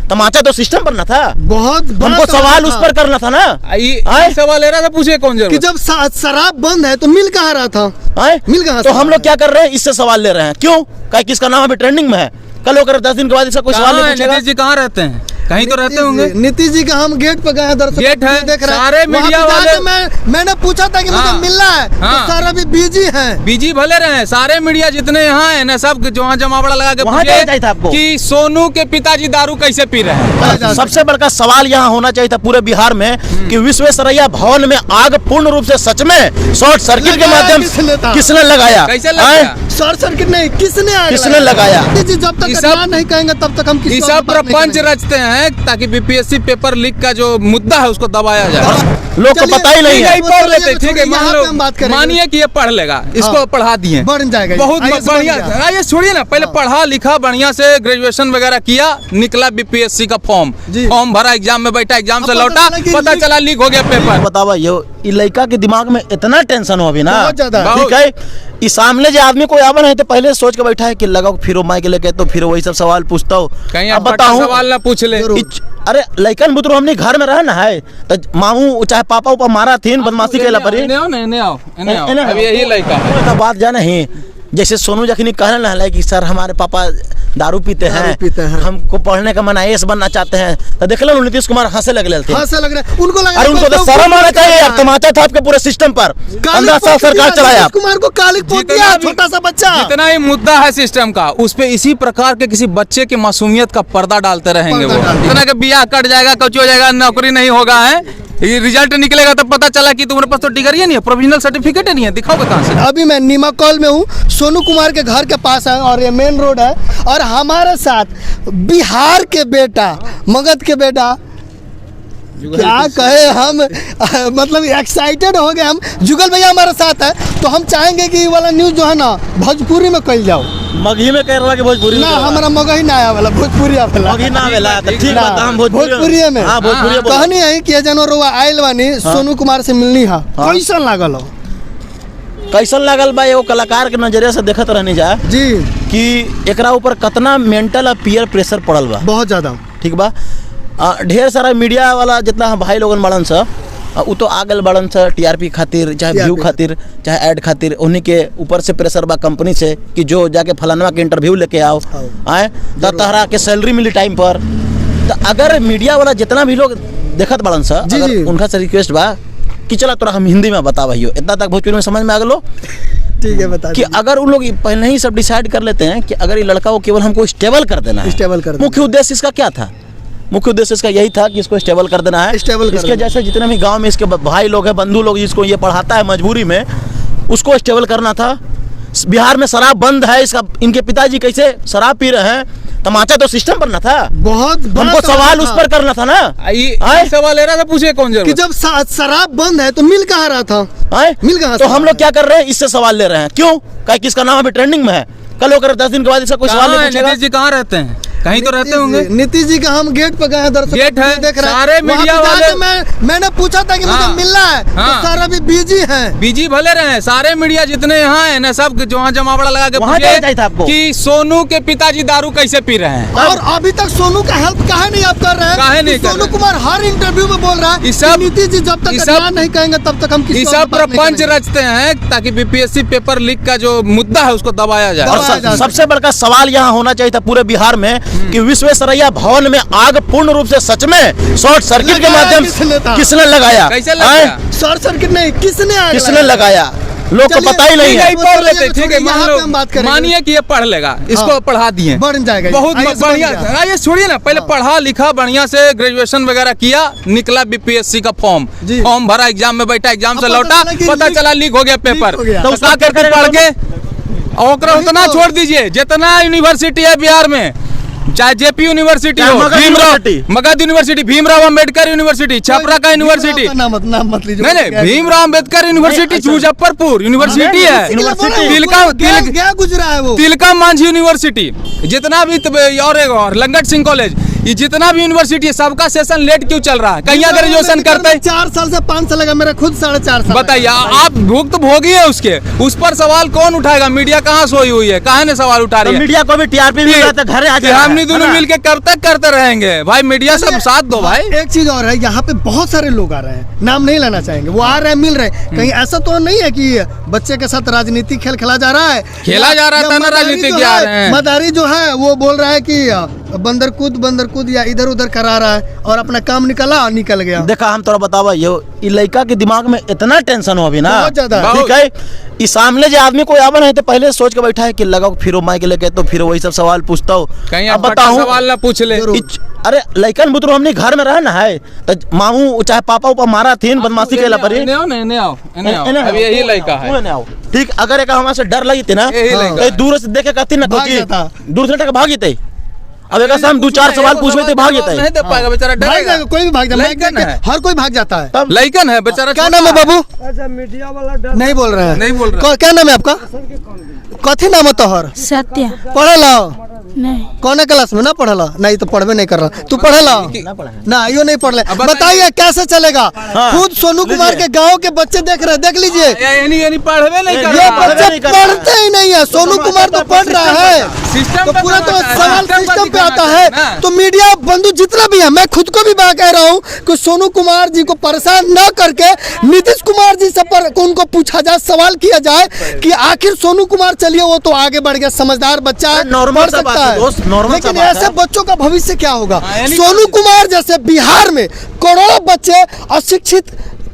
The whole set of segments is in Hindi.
तमाचा तो सिस्टम पर ना था। बहुत हमको सवाल उस पर करना था ना। सवाल ले रहा था, पूछे कौन जरूरत कि जब शराब बंद है तो मिल कहाँ रहा था? मिल कहाँ? तो हम लोग क्या कर रहे हैं, इससे सवाल ले रहे हैं। क्यों? क्या किसका नाम अभी ट्रेंडिंग में है? कल होकर 10 दिन के बाद इसका कोई सवाल नहीं पूछेगा। नीतीश जी कहाँ रहते हैं? कहीं तो रहते होंगे। नीतीश जी का हम गेट पे गए, दर्शक गेट है, देख रहे हैं। सारे मीडिया वाले मैंने पूछा था कि मुझे मिलना है, तो सारा भी बिजी है। बिजी भले रहे, सारे मीडिया जितने यहाँ है ना, सब वहाँ जमावड़ा लगा के पूछे कि सोनू के पिताजी दारू कैसे पी रहे हैं। सबसे बड़ा सवाल यहाँ होना चाहिए था पूरे बिहार में कि विश्वेश्वरैया भवन में आग पूर्ण रूप से सच में शॉर्ट सर्किट के माध्यम से किसने लगाया? कैसे लगाया? शॉर्ट सर्किट नहीं, किसने लगाया? जब तक नहीं कहेंगे तब तक हम सब प्रपंच रचते हैं ताकि बीपीएससी पेपर लीक का जो मुद्दा है उसको दबाया जाए। लोग को पता ही नहीं है। पढ़ लेते, ठीक है, मानिए कि ये पढ़ लेगा, इसको पढ़ा दिए, बढ़ जाएगा, बहुत बढ़िया। ये छोड़िए ना, पहले पढ़ा लिखा बढ़िया से ग्रेजुएशन वगैरह किया, निकला बीपीएससी का फॉर्म भरा, एग्जाम में बैठा, एग्जाम से लौटा, पता चला लीक हो गया पेपर। बतावा ये लड़का के दिमाग में इतना टेंशन हो अभी ना, ठीक है। इस सामने जो आदमी कोई आवन है तो पहले सोच के बैठा है कि लगाओ फिर माई के लेके, तो फिर वही सब सवाल पूछता हूँ। कहीं अब बताऊं सवाल ना पूछ ले। अरे लड़कन बुतरू हमने घर में रहा ना है, तो मामू चाहे पापा ऊपर मारा थी, बदमाशी के परी। अब यही लड़का है। बात जाना है, जैसे सोनू जखनी कहने लगा कि सर हमारे पापा दारू पीते हैं, हमको पढ़ने का मन आईएएस बनना चाहते हैं, तो देख लो नीतीश कुमार हंसे लग रहे थे। उनको तो शर्म आना चाहिए यार, तमाचा था आपके पूरे सिस्टम पर। 15 साल सरकार चलाया, कुमार को कालिक पोत दिया, छोटा सा बच्चा। जितना ही मुद्दा है सिस्टम का, उस पे इसी प्रकार के किसी बच्चे की मासूमियत का पर्दा डालते रहेंगे। वो इतना के बियाह कट जाएगा, कच हो जाएगा, नौकरी नहीं होगा, है ये रिजल्ट निकलेगा तब पता चला कि तुम्हारे पास तो डिग्री नहीं है, प्रोविजनल सर्टिफिकेट नहीं है, दिखाओ कहाँ से। अभी मैं नीमा कॉल में हूँ, सोनू कुमार के घर के पास है और ये मेन रोड है, और हमारे साथ बिहार के बेटा, मगध के बेटा, क्या कहे हम, मतलब एक्साइटेड हो गए हम। जुगल भैया हमारे साथ है, तो हम चाहेंगे कि ये वाला न्यूज़ जो है ना भोजपुरी में कही जाओ। मगही में कह रहा कि भोजपुरी ना, हमारा मगही ना आया वाला, भोजपुरी वाला मगही ना आवेला, तो ठीक बात हम भोजपुरी में। हां भोजपुरी कहनी है कि जनवरवा आइल बानी सोनू कुमार से मिलनी है, कैसन लागल हो? कैसन लागल बा, एगो कलाकार के नजरिए से देखत रहनी जा जी कि एकरा ऊपर कितना मेंटल और पीयर प्रेशर पड़ल बा, बहुत ज्यादा। ठीक बा। ढेर सारा मीडिया वाला जितना भाई लोगन बड़न सा, वो तो आगल बड़न सा टीआरपी खातिर, चाहे व्यू खातिर, चाहे ऐड खातिर, उन्हीं के ऊपर से प्रेशर बा कंपनी से कि जो जाके फलाना के इंटरव्यू लेके आओ, आए तो तहरा के सैलरी मिली टाइम पर। तो अगर मीडिया वाला जितना भी लोग देखत बड़न सा, उनका से रिक्वेस्ट बा कि चला तोरा हम हिंदी में बता भैया, इतना तक भोजपुरी में समझ में आ गलो, ठीक है बता। कि अगर उन लोग पहले ही सब डिसाइड कर लेते हैं कि अगर ये लड़का को केवल हमको स्टेबल कर देना है, स्टेबल कर, मुख्य उद्देश्य इसका क्या था? मुख्य उद्देश्य इसका यही था कि इसको स्टेबल कर देना है। इसके जैसे जितने भी गांव में इसके भाई लोग हैं, बंधु लोग, जिसको ये पढ़ाता है मजबूरी में, उसको स्टेबल करना था। बिहार में शराब बंद है, इसका इनके पिताजी कैसे शराब पी रहे हैं, तमाचा तो सिस्टम पर ना था। बहुत हमको सवाल उस पर करना था ना। सवाल ले रहा था, पूछे कौन जरूरत? कि जब शराब बंद है तो मिल कहाँ रहा था? मिल कहाँ? तो हम लोग क्या कर रहे हैं, इससे सवाल ले रहे हैं। क्यों? क्या किसका नाम अभी ट्रेंडिंग में है? कल होकर 10 दिन के बाद इसका कोई सवाल नहीं पूछेगा। नीतीश जी कहाँ रहते हैं? कहीं तो रहते होंगे। नीतीश जी का हम गेट पे गए, दर्शक गेट है, देख रहे हैं। सारे मीडिया वाले मैंने पूछा था कि मुझे मिलना है, तो सारा भी बिजी है। बिजी भले रहे, सारे मीडिया जितने यहाँ है ना, सब वहाँ जमावड़ा लगा के पूछे कि सोनू के पिताजी दारू कैसे पी रहे हैं। और अभी तक सोनू का हेल्प काहे नहीं आप कर रहे हैं? काहे नहीं? सोनू कुमार हर इंटरव्यू में बोल रहा है नीतीश जी जब तक नहीं कहेंगे तब तक हम सब प्रपंच रचते हैं ताकि बीपीएससी पेपर लीक का जो मुद्दा है उसको दबाया जाए। सबसे बड़ा सवाल यहाँ होना चाहिए था पूरे बिहार में कि विश्वेश्वरैया भवन में आग पूर्ण रूप से सच में शॉर्ट सर्किट के माध्यम से किसने लगाया? कैसे लगाया? शॉर्ट सर्किट नहीं, किसने लगाया? लोग को पता ही नहीं है। पढ़ लेते, ठीक है, मानिए कि ये पढ़ लेगा, इसको पढ़ा दिए, बढ़ जाएगा, बहुत बढ़िया। ये छोड़िए ना, पहले पढ़ा लिखा बढ़िया से ग्रेजुएशन वगैरह किया, निकला बीपीएससी का फॉर्म भरा, एग्जाम में बैठा, एग्जाम से लौटा, पता चला लीक हो गया पेपर। तो क्या करके पढ़ के और उतना छोड़ दीजिए, जितना यूनिवर्सिटी है बिहार में, चाहे जेपी यूनिवर्सिटी हो, मगध यूनिवर्सिटी, भीमराव अंबेडकर यूनिवर्सिटी, छपरा का यूनिवर्सिटी, नहीं भीमराव अंबेडकर यूनिवर्सिटी, मुजफ्फरपुर यूनिवर्सिटी है, तिलका मांझी यूनिवर्सिटी, जितना भी और लंगट सिंह कॉलेज, ये जितना भी यूनिवर्सिटी है सबका सेशन लेट क्यों चल रहा है? कहीं ग्रेजुएशन करते हैं 4 साल से 5 साल लगा, मेरा खुद 4.5 साल। बताइए, आप भुक्त भोगी है उसके, उस पर सवाल कौन उठाएगा? मीडिया कहाँ सोई हुई है, कहाँ ने सवाल उठा रही है? मीडिया को भी टीआरपी मिल रहा था, घर आ हम नहीं दोनों मिल के कब तक करते रहेंगे भाई? मीडिया सब साथ दो भाई। एक चीज और है, यहाँ पे बहुत सारे लोग आ रहे हैं, नाम नहीं लेना चाहेंगे, वो आ रहे हैं, मिल रहे हैं। कहीं ऐसा तो नहीं है कि बच्चे के साथ राजनीति खेल खेला जा रहा है? खेला जा रहा था ना, राजनीति क्या रहे हैं? मदारी जो है वो बोल रहा है कि बंदर कूद या इधर उधर करा रहा है और अपना काम निकल गया। देखा, हम तोरा बतावा, ये लड़का के दिमाग में इतना टेंशन हो अभी ना, बहुत ज्यादा। ठीक है। इस सामने जो आदमी कोई आवन है तो पहले सोच के बैठा है कि लगाओ फिर माइक लेके, तो फिर वही सब सवाल पूछता हूँ। कहीं अब बताऊं सवाल ना पूछ ले। अरे लड़कन बुतरू हमने घर में रहे ना है, तो मामू चाहे पापा ऊपर मारा थीन, बदमाशी केला परी। अब यही लड़का है, ठीक। अगर एक हमारे से डर लगी थी ना, तो दूर से देखे कहती ना, दूर से भाग जेते। अब एक हम 2-4 सवाल पूछवे थे, भाग जाता है। नहीं दे पाएगा बेचारा, डरेगा। कोई भी भाग जाता है, हर कोई भाग जाता है। लड़कन है बेचारा। क्या नाम है बाबू? मीडिया वाला नहीं बोल रहे हैं, नहीं बोल रहे। क्या नाम है आपका? कथी नाम है तोहर? सत्या। पढ़े ला? नहीं। कौन क्लास में? ना पढ़े ला? नहीं तो पढ़वे नहीं कर रहा। तू पढ़े ला? ना, यो नहीं पढ़ ले। बताइए कैसे चलेगा? खुद सोनू कुमार के गांव के बच्चे देख रहे हैं, देख लीजिए। यानी पढ़वे नहीं कर ये रहा। बच्चे पढ़ते ही नहीं है, सोनू कुमार तो पढ़ रहा है। सिस्टम तो पूरा तो सवाल सिस्टम सिस्टम पे दिखाना आता है है। ना। तो मीडिया बंधु जितना भी है, मैं खुद को भी कह रहा हूँ कि सोनू कुमार जी को परेशान न करके नीतीश कुमार जी से उनको पूछा जाए, सवाल किया जाए कि आखिर सोनू कुमार, चलिए वो तो आगे बढ़ गया, समझदार बच्चा है, नॉर्मल सा बात है दोस्त, नॉर्मल सा लेकिन बात ऐसे है। बच्चों का भविष्य क्या होगा? यानी सोनू कुमार जैसे बिहार में करोड़ों बच्चे अशिक्षित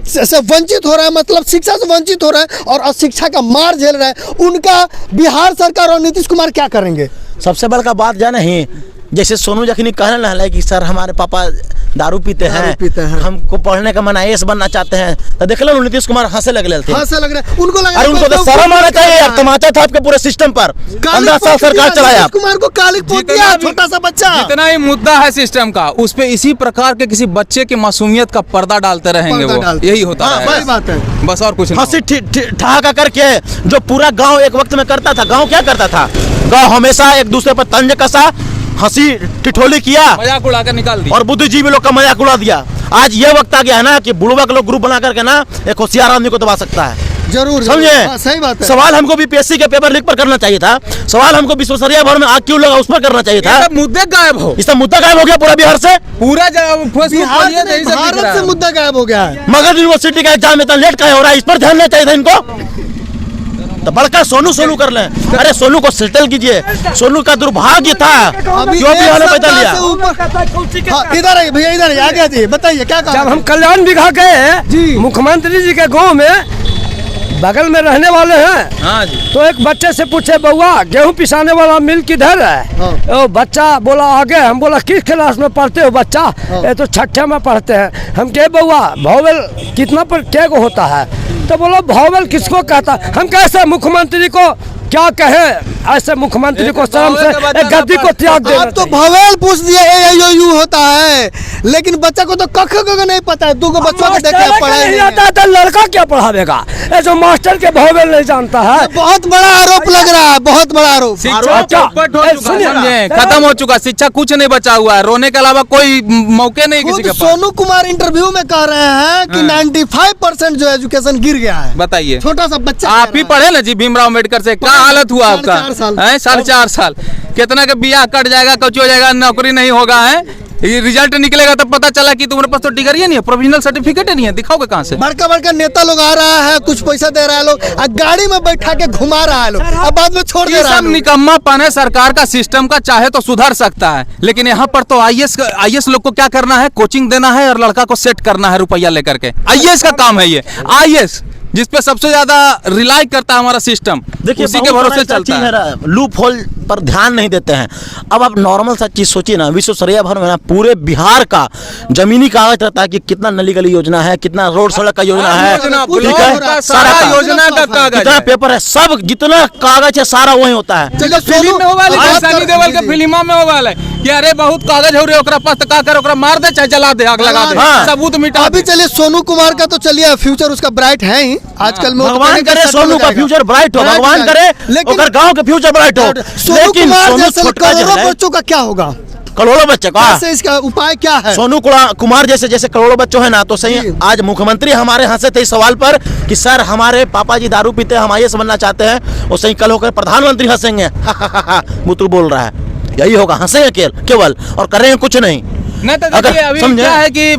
से वंचित हो रहा है, मतलब शिक्षा से वंचित हो रहा है और अशिक्षा का मार झेल रहा है, उनका बिहार सरकार और नीतीश कुमार क्या करेंगे? सबसे बड़का बात जाने ही, जैसे सोनू जखनी कहने लगा कि सर हमारे पापा दारू पीते हैं, हमको पढ़ने का मन IAS बनना चाहते हैं, तो देख लो नीतीश कुमार हंसे लग रहे थे। हंसे लग रहा है उनको, अरे उनको तो शर्म आना चाहिए यार, तमाचा था आपके पूरे सिस्टम पर। 15 साल सरकार चलाया। नीतीश कुमार को कालिक पोत दिया, छोटा सा बच्चा। जितना ही मुद्दा है सिस्टम का, उस पे इसी प्रकार के किसी बच्चे की मासूमियत का पर्दा डालते रहेंगे वो, यही होता है। वही बात है, बस और कुछ नहीं। हंसी ठहाका करके जो पूरा गांव एक वक्त में करता था, गांव क्या करता था? गांव हमेशा एक दूसरे पर तंज कसा, हंसी ठिठोली किया, मजाक उड़ा कर निकाल दिया और बुद्धिजीवी लोग का मजाक उड़ा दिया। आज ये वक्त आ गया है ना कि बुढ़वा के लोग ग्रुप बना करके ना एक होशियार आदमी को दबा सकता है। जरूर समझे? सही बात है। सवाल हमको बीपीएससी के पेपर लीक पर करना चाहिए था, सवाल हमको विश्वसनीय भर में आग क्यों लगा उस पर करना चाहिए था। मुद्दे गायब हो, इसका मुद्दा गायब हो गया पूरा बिहार से, पूरा भारत से मुद्दा गायब हो गया है। मगध यूनिवर्सिटी का एग्जाम इतना लेट का हो रहा है, इस पर ध्यान देना चाहिए था इनको। तो बड़का सोनू कर लें। अरे सोनू को सेटल कीजिए, सोनू का दुर्भाग्य था क्यों बिहार में पैदा लिया। इधर आइए भैया, इधर आगे आइए, बताइए क्या काम? जब हम कल्याण बिघा गए मुख्यमंत्री जी के गांव में, बगल में रहने वाले हैं, हाँ जी। तो एक बच्चे से पूछे, बउआ गेहूं पिसाने वाला मिल किधर है? वो बच्चा बोला आगे। हम बोला किस क्लास में पढ़ते हो बच्चा? ये तो 6ठे में पढ़ते हैं। हम कहे बउआ वॉवेल कितना पर क्या को होता है? तो बोलो वॉवेल किसको कहता? हम कैसे मुख्यमंत्री को क्या कहे, ऐसे मुख्यमंत्री को शर्म से एक गद्दी को त्याग देना आप तो चाहिए। भवेल पूछ दिए, AIOU होता है, लेकिन बच्चा को तो कख नहीं पता है। 2 बच्चों को देखे पढ़ाई नहीं आता है तो लड़का क्या पढ़ावेगा? ये जो मास्टर के भवेल नहीं जानता है। बहुत बड़ा आरोप लग रहा है, बहुत बड़ा आरोप। शिक्षा चौपट हो चुका है, समझे? खत्म हो चुका, शिक्षा कुछ नहीं बचा हुआ है, रोने के अलावा कोई मौके नहीं किसी के पास। सोनू कुमार इंटरव्यू में कह रहे हैं कि 95% जो एजुकेशन गिर गया है। बताइए, छोटा सा बच्चा आप ही पढ़े ना जी भीमराव अम्बेडकर से, क्या हालत हुआ आपका? 4.5 साल कितना का बियाह कट जाएगा, कुछ हो जाएगा, नौकरी नहीं होगा है। ये रिजल्ट निकलेगा तब पता चला कि तुम्हारे पास तो डिग्री नहीं है, प्रोविजनल सर्टिफिकेट नहीं है, दिखाओगे कहाँ से? बड़का नेता लोग आ रहा है, कुछ पैसा दे रहा है लोग, गाड़ी में बैठा के घुमा रहा है लोग, अब बाद में छोड़ दे रहा सब है। निकम्मापन है सरकार का, सिस्टम का चाहे तो सुधर सकता है, लेकिन यहाँ पर तो आईएएस लोग को क्या करना है? कोचिंग देना है और लड़का को सेट करना है रुपया लेकर के। आईएएस का काम है ये, आईएएस जिस पे सबसे ज्यादा रिलाई करता है हमारा सिस्टम, देखिए उसी के भरोसे चलता है। लूप होल पर ध्यान नहीं देते हैं। अब आप नॉर्मल सा चीज सोचिए ना, विश्वसनीय भर में ना पूरे बिहार का जमीनी कागज रहता है कि कितना नली गली योजना है, कितना रोड सड़क का योजना है, ठीक है, सारा योजना का कागज, कितना पेपर है, सब जितना कागज है सारा वही होता है। फिल्म में होगा, सनी देओल के फिल्मों में होगा कि अरे बहुत कागज हो रहे ओकरा पास, तो का कर ओकरा मार दे चाहे जला दे, आग लगा दे, सबूत मिटा। अभी चलिए सोनू कुमार का तो चलिए फ्यूचर उसका ब्राइट है ही आजकल में। भगवान करे सोनू का फ्यूचर ब्राइट हो, भगवान करे लेकिन गांव का फ्यूचर ब्राइट हो, सोनू कुमार जैसे करोड़ों बच्चों का क्या होगा? करोड़ों बच्चे का कैसे इसका उपाय क्या है? सोनू कुमार जैसे करोड़ों बच्चों है ना, तो सही जी। आज मुख्यमंत्री हमारे हंसे थे इस सवाल पर कि सर हमारे पापा जी दारू पीते हैं, हम आईएएस बनना चाहते हैं, और सही कल होकर प्रधानमंत्री हंसेंगे। मुतु बोल रहा है, यही होगा, हंसेंगे केवल और करेंगे कुछ नहीं। नहीं तो अगर देखिए अभी समझे? क्या है कि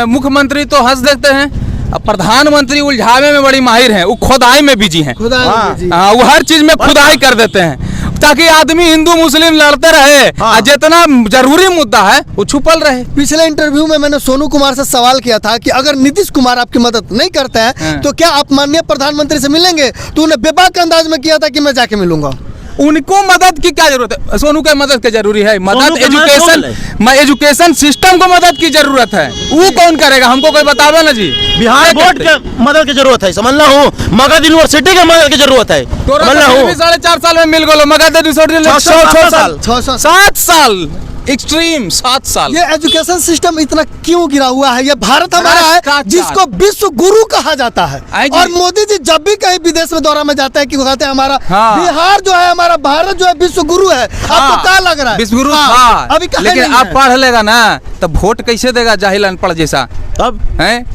मुख्यमंत्री तो हंस देते हैं, अब प्रधानमंत्री उलझावे में बड़ी माहिर हैं, वो खुदाई में बिजी हैं। हाँ। हाँ, वो हर चीज में खुदाई कर देते हैं ताकि आदमी हिंदू मुस्लिम लड़ते रहे, हाँ। और जितना जरूरी मुद्दा है वो छुपल रहे। पिछले इंटरव्यू में मैंने सोनू कुमार से सवाल किया था कि अगर नीतीश कुमार आपकी मदद नहीं करते हैं हाँ। तो क्या आप माननीय प्रधानमंत्री से मिलेंगे? तो उन्हें बेबाक अंदाज में किया था कि मैं जाके मिलूंगा। उनको मदद की क्या जरूरत है? सोनू का मदद की जरूरी है, मदद सोनू के मदद एजुकेशन एजुकेशन सिस्टम को मदद की जरूरत है। वो कौन करेगा? हमको कोई बतावे ना जी। बिहार बोर्ड के मदद की जरूरत है, समझ रहा हूँ। मगध यूनिवर्सिटी के मदद की जरूरत है, समझ रहा हूँ। 4.5 साल में मिल गलो मगध यूनिवर्सिटी 6 7 साल एक्सट्रीम 7 साल। ये एजुकेशन सिस्टम इतना क्यों गिरा हुआ है? ये भारत हमारा है भ्रष्टाचार। जिसको विश्व गुरु कहा जाता है, आई जी। और मोदी जी जब भी कहीं विदेश में दौरा में जाते हैं कि वो कहते हैं हमारा हाँ। बिहार जो है, हमारा भारत जो है विश्व गुरु है। आपको क्या लग रहा है? विश्वगुरु हाँ, था, अभी कहे लेकिन नहीं अब है। पढ़ लेगा ना तो वोट कैसे देगा? जाहिल अनपढ़ जैसा तब है।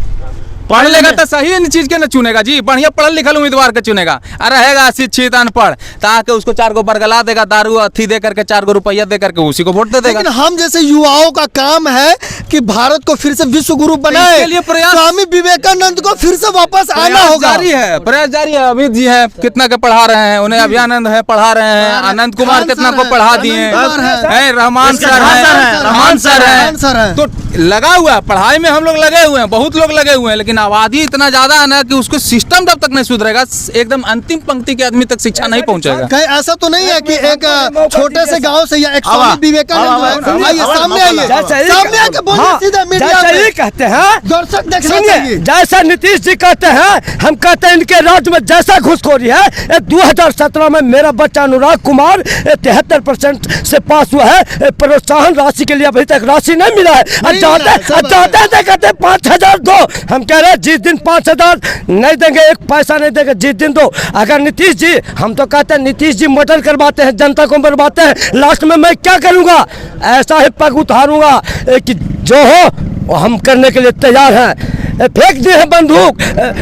पढ़ लेगा तो सही इन चीज के न चुनेगा जी, बढ़िया पढ़ल लिखल उम्मीदवार के चुनेगा। अरे रहेगा शिक्षित अनपढ़ ताकि उसको 4 गो बरगला देगा, दारू अथी दे करके 4 गो रुपया दे करके उसी को वोट दे देगा। लेकिन हम जैसे युवाओं का काम है कि भारत को फिर से विश्व गुरु बनाए। इसके लिए प्रयास- स्वामी विवेकानंद को फिर से वापस आना प्रयास होगा। जारी है, प्रयास जारी है। अमित जी है कितना के पढ़ा रहे हैं, उन्हें अभियानंद है पढ़ा रहे हैं, आनंद कुमार खान कितना सर को है, पढ़ा आनंद दिए कुमार है। हैं, रहमान इसके सर खान है, सर है, रहमान सर रहमान सर है। है। तो लगा हुआ है पढ़ाई में, हम लोग लगे हुए हैं, बहुत लोग लगे हुए हैं, लेकिन आबादी इतना ज्यादा है ना कि उसको सिस्टम जब तक नहीं सुधरेगा, एकदम अंतिम पंक्ति के आदमी तक शिक्षा नहीं पहुंचेगा। कहीं ऐसा तो नहीं है कि एक छोटे से गांव से या एक स्वामी विवेकानंद जो है, आइए सामने आइए, सामने आके बोलिए सीधा मीडिया जैसा ये पे। कहते हैं, दर्शक देखना सुनिए, चाहिए। जैसा नीतीश जी कहते हैं, हम कहते हैं इनके राज्य में जैसा घुसखोरी है। 2017 में मेरा बच्चा अनुराग कुमार 73% से पास हुआ है। प्रोत्साहन राशि के लिए अभी तक राशि नहीं मिला है। नहीं मिला है, सब जाते कहते 5,000 दो। हम कह रहे हैं जिस दिन 5,000 नहीं देंगे, एक पैसा नहीं देंगे, जिस दिन दो। अगर नीतीश जी, हम तो कहते हैं नीतीश जी मर्डर करवाते हैं, जनता को मरवाते हैं, लास्ट में मैं क्या करूंगा? ऐसा ही पग उतारूंगा कि जो हो वो हम करने के लिए तैयार हैं। फेंक दिए हैं बंदूक,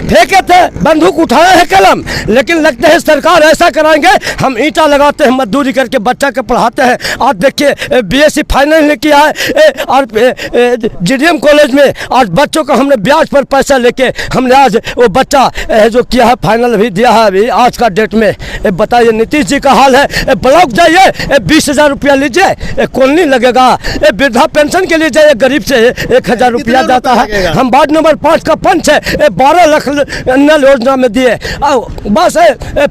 फेंके थे बंदूक, उठाए हैं कलम, लेकिन लगते हैं सरकार ऐसा कराएंगे। हम ईंटा लगाते हैं, मजदूरी करके बच्चा के पढ़ाते हैं। आज देखिए बीएससी फाइनल किया है और जीडीएम कॉलेज में आज बच्चों को हमने ब्याज पर पैसा लेके हमने आज वो बच्चा जो किया है फाइनल भी दिया है अभी आज का डेट में। बताइए नीतीश जी का हाल है। ब्लॉक जाइए 20,000 रुपया लीजिए, कॉलोनी लगेगा। वृद्धा पेंशन के लिए जाइए, गरीब से 1,000 रुपया जाता है। हम वार्ड नंबर 5 का पंच है, 12 लाख नल योजना में दिए। बस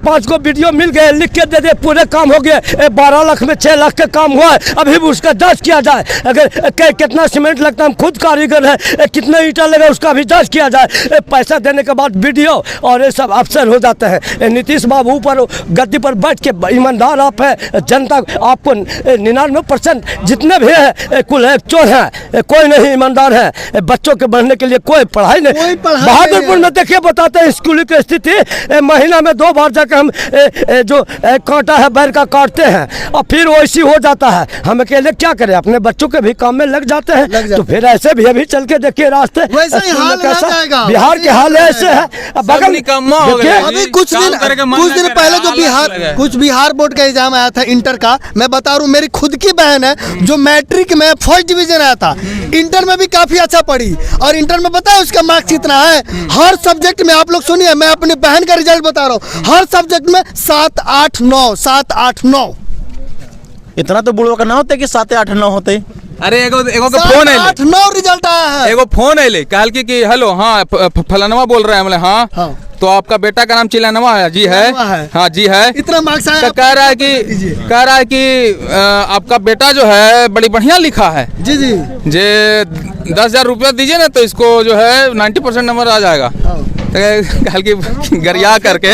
5 को वीडियो मिल गए, लिख के दे दे, पूरे काम हो गए। 12 लाख में 6 लाख का काम हुआ है। अभी भी उसका जांच किया जाए, अगर कितना सीमेंट लगता है, हम खुद कारीगर है, कितना ईंटा लगा उसका भी जांच किया जाए। पैसा देने के बाद वीडियो और ये सब अफसर हो जाते हैं। नीतीश बाबू पर गद्दी पर बैठ के ईमानदार आप है, जनता आपको 99% जितने भी है कुल है चोर है, कोई नहीं ईमानदार है। बच्चों के बढ़ने के लिए कोई पढ़ाई नहीं। बहादुरपुर में देखिए बताते हैं स्कूल की स्थिति, महीना में 2 बार जाकर हम जो कांटा है बैर का काटते हैं और फिर वैसी हो जाता है। हम अकेले क्या करें, अपने बच्चों के भी काम में लग जाते हैं। तो फिर ऐसे भी अभी चल के देखिए रास्ते वैसा ही हाल रह जाएगा। बिहार के हाल ऐसे है। बगल निकम्मा हो गया देखिए, अभी कुछ दिन पहले जो बिहार बोर्ड का एग्जाम आया था इंटर का, मैं बता रहा हूँ, मेरी खुद की बहन है जो मैट्रिक में फर्स्ट डिवीजन आया था, इंटर में भी काफी अच्छा पढ़ी और इंटर में पता है उसका मार्क्स कितना है? हर सब्जेक्ट में, आप लोग सुनिए, मैं अपनी बहन का रिजल्ट बता रहा हूँ, हर सब्जेक्ट में 7, 8, 9, 7, 8, 9। इतना तो बुढ़ो का ना होते कि 7, 8, 9 होते। अरे एगो के फोन 7, आइले, 8, 9 रिजल्ट आया है। एगो फोन आइले, कहल की हेलो, हाँ फलानवा बोल रहे हैं। हमले हाँ, तो आपका बेटा का नाम चिलानवा है? जी है। हाँ जी है। इतना मार्क्स आया। तो कह रहा है कि आपका बेटा जो है बड़ी बढ़िया लिखा है जी जी, जे 10,000 रुपया दीजिए ना तो इसको जो है 90% नंबर आ जाएगा। तो कल की गरिया करके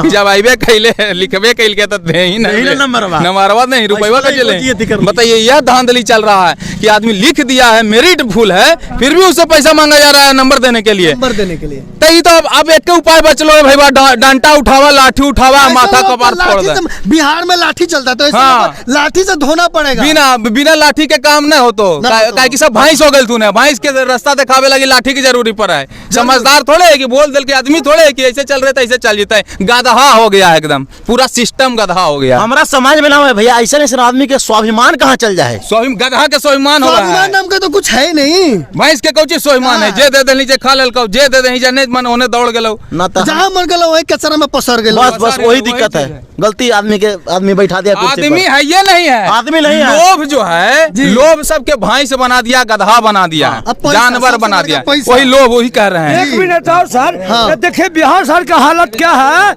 जब आइबे कैले लिखबे कैल के तो दे ही नहीं नंबरवा नहीं रुपया का चले। बताइए यह धांधली चल रहा है कि आदमी लिख दिया है, मेरिट भूल है, फिर भी उससे पैसा मांगा जा रहा है नंबर देने के लिए। नंबर देने के लिए। तो ये तो अब एक के उपाय बच लो भाई, डंडा उठावा, लाठी उठावा, माथा कपार फोड़ दे। बिहार में लाठी चलता है तो इसलिए लाठी से धोना पड़ेगा। बिना लाठी के काम नहीं हो तो काहे कि सब भैंस हो गए तूने, भैंस के रास्ता दिखावे लगी लाठी की जरूरी पड़ा है। समझदार थोड़े है कि बोल दिल के आदमी थोड़े है कि ऐसे चल रहे थे ऐसे चल जाता है। गधा हो गया है एकदम, पूरा सिस्टम गधा हो गया। हमारा समाज में ना है भैया, ऐसे ऐसे आदमी के स्वाभिमान कहाँ चल जाए। गधा के स्वाभिमान हो रहा है, नाम का तो कुछ है नहीं। भैंस के कौची स्वाभिमान है, जे दे दे नीचे खा लेल, जे दे दे नीचे नहीं मन होने दौड़ गेलो, जहाँ मन गेलो वही कचरा में पसर गेलो। बस वही दिक्कत है, गलती आदमी बैठा दिया। आदमी है ये नहीं है, आदमी नहीं है। लोभ जो है, लोभ सबके भैंस बना दिया, गधा बना दिया, जानवर बना दिया, वही लोभ वही कह रहे हैं। एक मिनट और सर, देखिए बिहार सर का हालत क्या है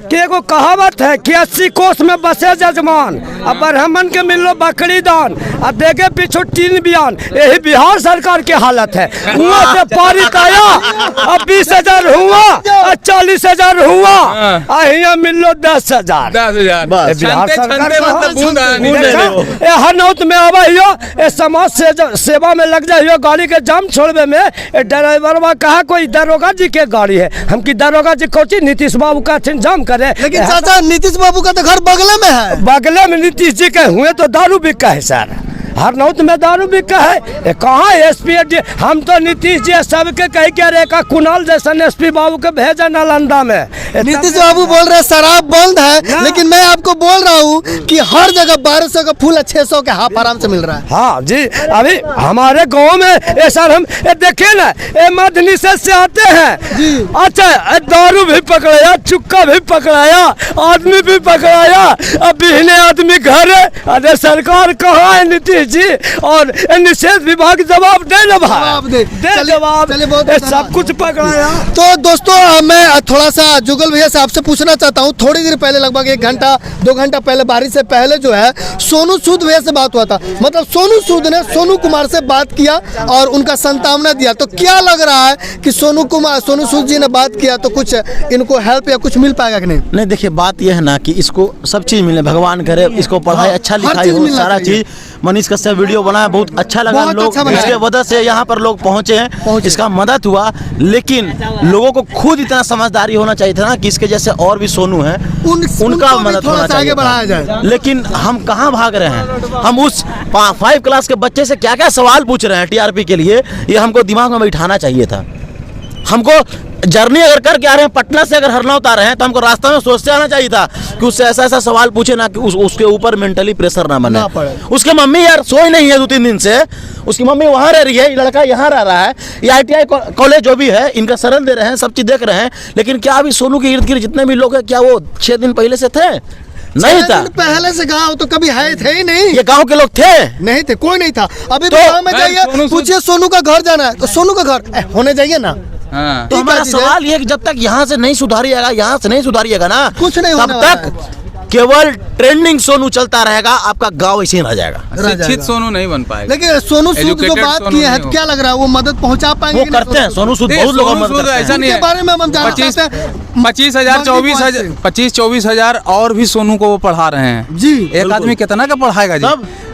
कि एगो कहावत है कि 80 कोस में बसे जजमान, अब ब्राह्मण के मिलो बकरी दान, अब देखे पीछे 3 बयान। यही बिहार सरकार की हालत है। वहाँ से पारित आया, अब 20,000 हुआ, 40,000 हुआ, यहाँ मिलो 10,000। बिहार सरकार हर नौत में आवा हियो, समाज सेवा में लग जाइयो, गाड़ी के जाम छोड़वे में। ड्राइवर कहा कोई दरोगा जी के गाड़ी है, हम की दरोगा जी कोची नीतीश बाबू का जाम करे। लेकिन चाचा नीतीश बाबू का तो घर बगले में है। बगले में नीतीश जी के हुए तो दारू बिका है सर, हर नौत में दारू बिका है। कहाँ एसपी जी, हम तो नीतीश जी सबके कह के रेखा कुणाल जैसा एसपी बाबू के भेजा नालंदा में। नीतीश बाबू बोल रहे शराब बंद है, लेकिन मैं आपको बोल रहा हूँ कि हर जगह 1200 का फूल 600 के हाफ आराम से मिल रहा है। हाँ जी, अभी हमारे गांव में ऐसा हम देखिए ना, ये मधनी से आते हैं। अच्छा, दारू भी पकड़ाया, चुक्का भी पकड़ाया, आदमी भी पकड़ाया, अब बिहने आदमी घर है। अरे सरकार कहाँ है नीतीश जी, और निषेध विभाग जवाब दे ना भाई, जवाब सब कुछ पकड़ाया। तो दोस्तों मैं थोड़ा सा जुगल भैया से आपसे पूछना चाहता हूँ, थोड़ी देर पहले लगभग 1 घंटा 2 घंटा पहले, बारिश से पहले जो है सोनू सूद भैया से बात हुआ था। मतलब सोनू सूद ने सोनू कुमार से बात किया और उनका संतावना दिया। तो क्या लग रहा है कि सोनू सूद जी ने बात किया तो कुछ इनको हेल्प या कुछ मिल पाएगा कि नहीं? नहीं, देखिए बात यह है ना कि इसको सब चीज मिले, भगवान करे इसको पढ़ाई अच्छा लिखाई हो, सारा चीज। मनीष कश्यप वीडियो बनाया, बहुत अच्छा लगा, लोग इसके वजह से यहाँ पर लोग पहुँचे हैं, इसका मदद हुआ। लेकिन लोगों को खुद इतना समझदारी होना चाहिए था ना कि इसके जैसे और भी सोनू हैं, उनका मदद होना चाहिए, बढ़ाया जाए। लेकिन हम कहाँ भाग रहे हैं, हम उस 5 क्लास के बच्चे से क्या क्या सवाल पूछ रहे हैं टीआरपी के लिए, ये हमको दिमाग में बैठाना चाहिए था। हमको जर्नी अगर करके आ रहे हैं, पटना से अगर हरनौत आ रहे हैं, तो हमको रास्ता में सोचते आना चाहिए था कि उससे ऐसा सवाल पूछे ना कि उसके ऊपर मेंटली प्रेशर ना बने। उसके मम्मी यार सोई नहीं है 2-3 दिन से, उसकी मम्मी वहाँ रह रही है, लड़का यहाँ रह रहा है, ये ITI कॉलेज जो भी है इनका शरण दे रहे हैं, सब चीज़ देख रहे हैं। लेकिन क्या अभी सोनू के इर्द गिर्द जितने भी लोग हैं, क्या वो 6 दिन पहले से थे? नहीं था, पहले से गाँव तो कभी है थे ही नहीं, ये गांव के लोग थे नहीं थे, कोई नहीं था। अभी तो गाँव में जाइए, पूछिए सोनू का घर जाना है तो सोनू का घर होने जाइए ना। तो हमारा सवाल ये है कि जब तक यहाँ से नहीं सुधारिएगा ना, कुछ नहीं, तब तक केवल ट्रेंडिंग सोनू चलता रहेगा, आपका गांव ऐसे ही रह जाएगा, शिक्षित सोनू नहीं बन पाएगा। लेकिन सोनू सूद जो बात की है, क्या लग रहा है वो मदद पहुंचा पाएंगे? वो करते हैं सोनू सूद, बहुत लोग मदद करते हैं। ऐसा नहीं है, बारे में हम जानना चाहते हैं। 25,000 24,000 और भी सोनू को वो पढ़ा रहे हैं जी। एक आदमी कितना का पढ़ाएगा जी?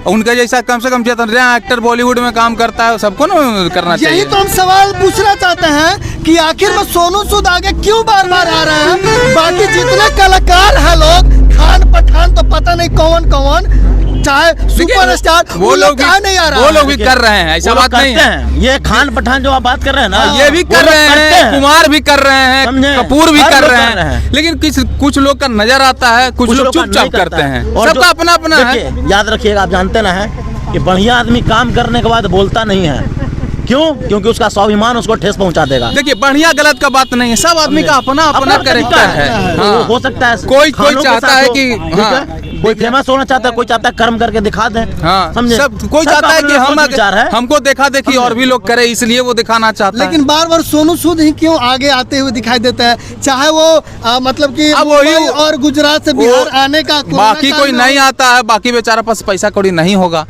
उनका जैसा कम से कम जितना एक्टर बॉलीवुड में काम करता है सबको ना करना चाहिए। यही तो हम सवाल पूछना चाहते हैं कि आखिर में सोनू सूद आगे क्यों बार बार आ रहे हैं? बाकी जितने कलाकार हैं लोग, खान पठान तो पता नहीं कौन चाहे सुपरस्टार, वो लोग नहीं आ रहा, वो लोग भी कर रहे हैं, ऐसा बात नहीं है। ये खान पठान जो आप बात कर रहे हैं ना, ये भी कर रहे हैं, कुमार भी कर रहे हैं, कपूर भी कर रहे हैं। लेकिन कुछ लोग का नजर आता है, कुछ लोग चुपचाप करते हैं, सबका अपना अपना है। याद रखिएगा, आप जानते ना है कि बढ़िया आदमी काम करने के बाद बोलता नहीं है, क्यों? क्योंकि उसका स्वाभिमान उसको ठेस पहुंचा देगा। देखिए बढ़िया गलत का बात नहीं है, सब आदमी का अपना अपना कैरेक्टर है। हाँ। हो सकता है कोई चाहता है कि कोई फेमस होना चाहता है, कोई चाहता है कर्म करके दिखा दे, समझे? सब कोई चाहता है कि हमको देखा देखी और भी लोग करे, इसलिए वो दिखाना चाहता है। लेकिन बार बार सोनू सूद ही क्यों आगे आते हुए दिखाई देता है? चाहे वो मतलब कि मुंबई और गुजरात से बिहार आने का, बाकी कोई नहीं आता है, बाकी बेचारा पास पैसा कौड़ी नहीं होगा।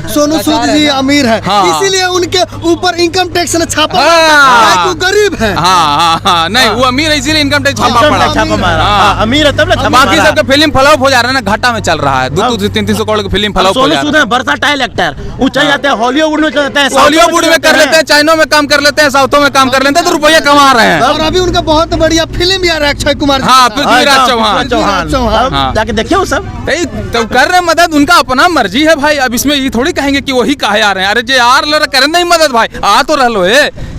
सोनू सूद जी अमीर है, इसीलिए उनके ऊपर इनकम टैक्स ने छापा, वो गरीब है। नहीं, वो अमीर है इसीलिए इनकम टैक्स छापा पड़ा, अमीर है तब ना। बाकी सबका फिल्म फ्लॉप हो जा रहा है ना, घाटा में चल रहा है। 200-300 करोड़ की फिल्म फ्लॉप हो सोनू जा सूद रहा है वर्साटाइल एक्टर, वो चल जाते हैं हॉलीवुड में, चल जाते हैं हॉलीवुड में कर लेते हैं, चाइना में काम कर लेते हैं, साउथों में काम कर लेते हैं, तो रुपया कमा रहे हैं। और अभी उनका बहुत बढ़िया फिल्म भी आ रहा है अक्षय कुमार जी हाँ, का। पृथ्वीराज चौहान। चौहान। हाँ। जाके देखिए वो सब। तो कर रहे हैं मदद, उनका अपना मर्जी है भाई। अब इसमें ये थोड़ी कहेंगे कि वही कहे आ रहे हैं, अरे जे यार लड़ करें नहीं मदद भाई, आ तो रहो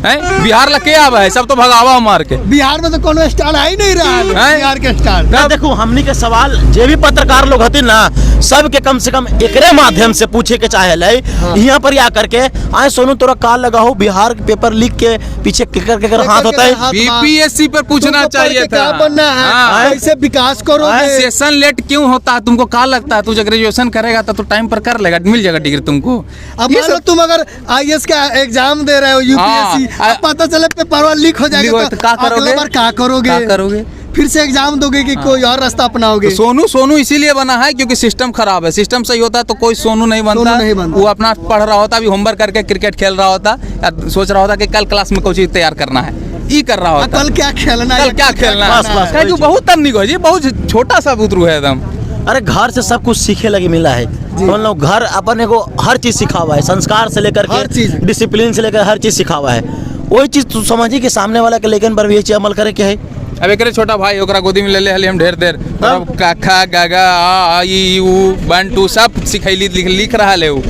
बिहार लके आवा है, सब तो भगावा मार के। बिहार में तो कोनो स्टार आ ही नहीं रहा है बिहार के स्टार। ना देखो हमनी के सवाल जे भी पत्रकार लोग हथिन ना, सबके कम से कम एकरे माध्यम से पूछे के चाहे ले यहाँ पर आकर के, आए सोनू तोरा का लगा हो बिहार के पेपर लीक के पीछे केकर हाथ होता है? बीपीएससी पर पूछना चाहिए था, क्या बनना है, कैसे विकास करोगे। सेशन लेट क्यों होता है, तुमको क्या लगता है? तू जब ग्रेजुएशन करेगा तो टाइम पर कर लेगा, मिल जाएगा डिग्री तुमको। अब मान लो तुम अगर आईएएस का एग्जाम दे रहे हो यूपीएससी, अब पता चले पेपर लीक हो जाएगा तो अगले बार क्या करोगे? फिर से एग्जाम दोगे कि कोई और रास्ता अपनाओगे? तो सोनू इसीलिए बना है क्योंकि सिस्टम खराब है। सिस्टम सही होता तो कोई सोनू नहीं बनता। वो अपना पढ़ रहा होता, अभी होमवर्क करके क्रिकेट खेल रहा होता, या सोच रहा होता कि कल क्लास में कोई चीज तैयार करना है, ये कर रहा होता। कल क्या खेलना है, कल क्या खेलना है, बहुत तन्नी को जी, बहुत छोटा सा बुतरू है एकदम। अरे घर से सब कुछ सीखे लगे मिला है, हम लोग घर अपन एगो हर चीज सिखा हुआ है, संस्कार से लेकर हर चीज, डिसिप्लिन से लेकर हर चीज सिखा हुआ है। वही चीज तू समझी कि सामने वाला के लेकिन पर भी ये चीज अमल करे के है। अब एक छोटा भाई ओकरा गोदी में ले ले हली हम ढेर देर, काखा गागा आ ई उ 1 2 सब सिखैली लिख रहा है वो,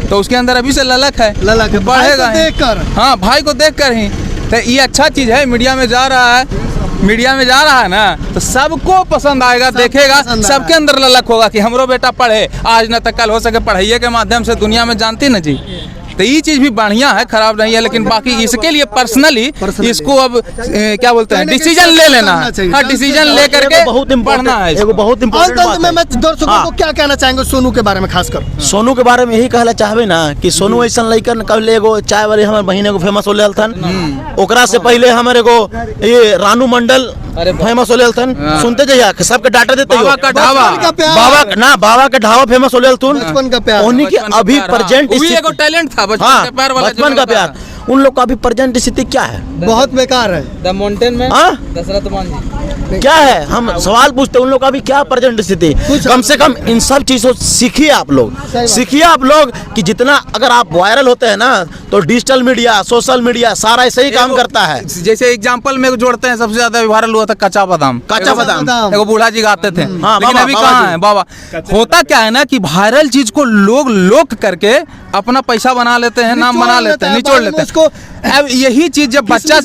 तो उसके अंदर अभी से ललक है, बढ़ेगा देखकर। हाँ, भाई को देख कर ही तो ये अच्छा चीज है। मीडिया में जा रहा है ना, तो सबको पसंद आएगा, देखेगा, सबके अंदर ललक होगा कि हमरो बेटा पढ़े, आज न तक कल हो सके पढ़ाइए के माध्यम से दुनिया में जानती ना जी। तो ये चीज भी बढ़िया है, खराब नहीं है, लेकिन बाकी इसके लिए पर्सनली इसको अब क्या बोलते हैं, डिसीजन ले लेना है। हाँ, डिसीजन ले करके बहुत पढ़ना है। एगो बहुत इम्पोर्टेंट बात है। मैं दर्शकों को क्या कहना चाहेंगे सोनू के बारे में, खासकर सोनू के बारे में यही कहला चाहबे ना कि सोनू ऐसा लइकन कल एगो चाय वाले हमारे बहिन एगो फेमस होले हलथन, ओकरा से पहले हमारे एगो ये रानू मंडल फेमस होले हलथन, सुनते जइया सबके डाटा देते हो, बाबा का ढाबा फेमस होले हलथन, बचपन का प्यार, उन्हीं के अभी प्रेजेंट एगो टैलेंट था बचपन का प्यार, उन लोग का अभी प्रेजेंट स्थिति क्या है? बहुत बेकार है। द माउंटेन में दशरथ मान जी क्या है, हम सवाल पूछते हैं उन लोग का अभी क्या प्रेजेंट स्थिति। कम से कम इन सब चीजों सीखिए आप लोग, कि जितना अगर आप वायरल होते हैं ना तो डिजिटल मीडिया, सोशल मीडिया सारा ऐसे ही काम करता है। जैसे एग्जांपल में जोड़ते हैं, सबसे ज्यादा वायरल हुआ था कच्चा बादाम। एगो बूढ़ा जी गाते थे, लेकिन अभी कहाँ है बाबा। होता क्या है ना कि वायरल चीज को लोग करके अपना पैसा बना लेते हैं, नाम बना लेते हैं, निचोड़ लेते हैं। अब यही चीज जब बच्चा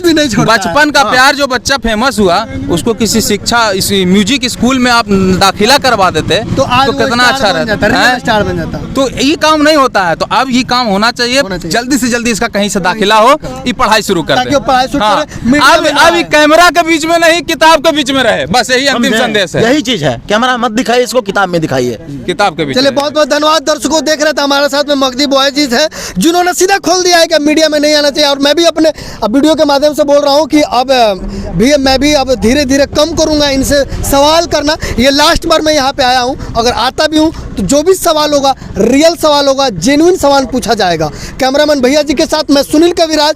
बचपन का प्यार जो बच्चा फेमस हुआ, उसको किसी शिक्षा म्यूजिक स्कूल में आप दाखिला करवा देते तो कितना अच्छा रहता। तो ये काम नहीं होता है, तो अब ये काम होना चाहिए। जल्दी से जल्दी इसका कहीं से दाखिला हो, ये पढ़ाई शुरू कर दे। अब कैमरा के बीच में नहीं, किताब के बीच में रहे, बस यही अंतिम संदेश है। यही चीज है, कैमरा मत दिखाइए इसको, किताब में दिखाइए, किताब के बीच। चलिए, बहुत बहुत धन्यवाद। दर्शकों देख रहे थे हमारे साथ में मगदी बॉय जी है, जिन्होंने सीधा खोल दिया है कि मीडिया में नहीं आना चाहिए। और मैं भी अपने वीडियो के माध्यम से बोल रहा हूं कि अब भी मैं भी अब धीरे धीरे कम करूंगा इनसे सवाल करना। ये लास्ट बार मैं यहाँ पे आया हूं, अगर आता भी हूं तो जो भी सवाल होगा रियल सवाल होगा, जेन्युइन सवाल पूछा जाएगा। कैमरामैन भैया जी के साथ मैं सुनील कविराज।